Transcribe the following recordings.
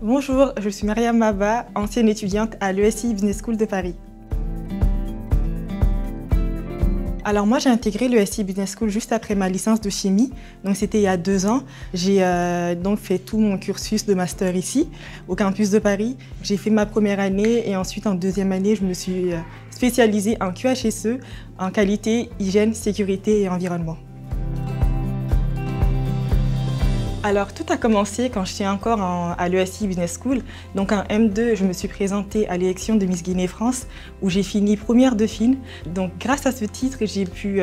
Bonjour, je suis Mariam Maba, ancienne étudiante à l'ESI Business School de Paris. Alors moi j'ai intégré l'ESI Business School juste après ma licence de chimie, donc c'était il y a 2 ans. J'ai donc fait tout mon cursus de master ici, au campus de Paris. J'ai fait ma première année et ensuite en deuxième année je me suis spécialisée en QHSE, en qualité, hygiène, sécurité et environnement. Alors, tout a commencé quand j'étais encore à l'ESI Business School. Donc, en M2, je me suis présentée à l'élection de Miss Guinée France, où j'ai fini première dauphine. Donc, grâce à ce titre, j'ai pu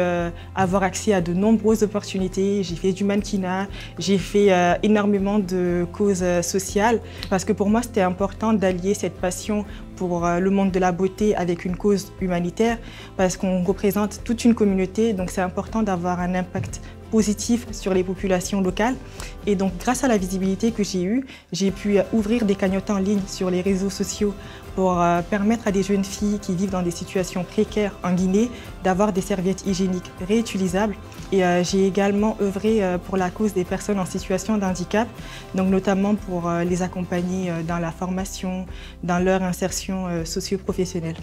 avoir accès à de nombreuses opportunités. J'ai fait du mannequinat, j'ai fait énormément de causes sociales, parce que pour moi, c'était important d'allier cette passion pour le monde de la beauté avec une cause humanitaire, parce qu'on représente toute une communauté, donc c'est important d'avoir un impact positif sur les populations locales. Et donc, grâce à la visibilité que j'ai eue, j'ai pu ouvrir des cagnottes en ligne sur les réseaux sociaux pour permettre à des jeunes filles qui vivent dans des situations précaires en Guinée d'avoir des serviettes hygiéniques réutilisables. Et j'ai également œuvré pour la cause des personnes en situation de handicap, donc notamment pour les accompagner dans la formation, dans leur insertion socio-professionnelle.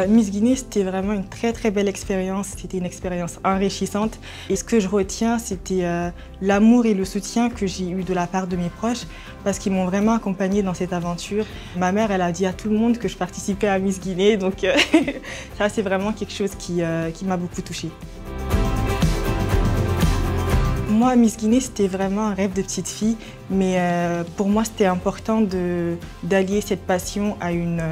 Miss Guinée, c'était vraiment une très belle expérience, c'était une expérience enrichissante. Et ce que je retiens, c'était l'amour et le soutien que j'ai eu de la part de mes proches, parce qu'ils m'ont vraiment accompagnée dans cette aventure. Ma mère, elle a dit à tout le monde que je participais à Miss Guinée, donc ça c'est vraiment quelque chose qui m'a beaucoup touchée. Moi, Miss Guinée, c'était vraiment un rêve de petite fille, mais pour moi, c'était important d'allier cette passion à une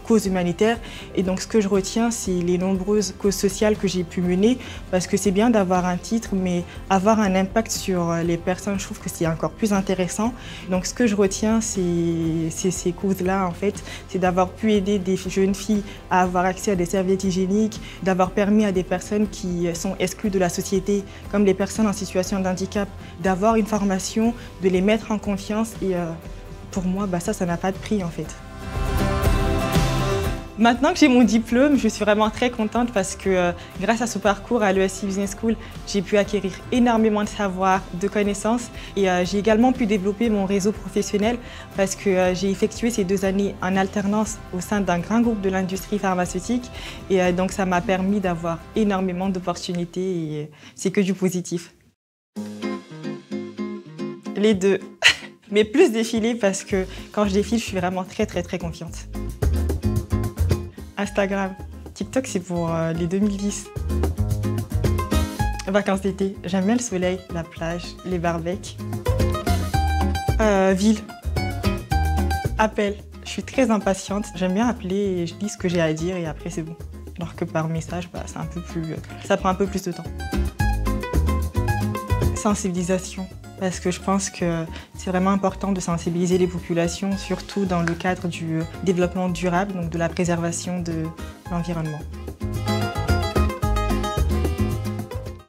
cause humanitaire. Et donc, ce que je retiens, c'est les nombreuses causes sociales que j'ai pu mener, parce que c'est bien d'avoir un titre, mais avoir un impact sur les personnes, je trouve que c'est encore plus intéressant. Donc, ce que je retiens, c'est ces causes-là, en fait, c'est d'avoir pu aider des jeunes filles à avoir accès à des serviettes hygiéniques, d'avoir permis à des personnes qui sont exclues de la société, comme les personnes en situation de handicap, d'avoir une formation, de les mettre en confiance et pour moi, ça n'a pas de prix en fait. Maintenant que j'ai mon diplôme, je suis vraiment très contente parce que grâce à ce parcours à l'ESI Business School, j'ai pu acquérir énormément de savoir, de connaissances et j'ai également pu développer mon réseau professionnel parce que j'ai effectué ces 2 années en alternance au sein d'un grand groupe de l'industrie pharmaceutique et donc ça m'a permis d'avoir énormément d'opportunités et c'est que du positif. Les deux, mais plus défiler parce que quand je défile, je suis vraiment très confiante. Instagram, TikTok, c'est pour les 2010. Vacances d'été, j'aime bien le soleil, la plage, les barbecues. Ville, appel, je suis très impatiente. J'aime bien appeler et je dis ce que j'ai à dire et après c'est bon. Alors que par message, c'est un peu plus, ça prend un peu plus de temps. Sensibilisation. Parce que je pense que c'est vraiment important de sensibiliser les populations, surtout dans le cadre du développement durable, donc de la préservation de l'environnement.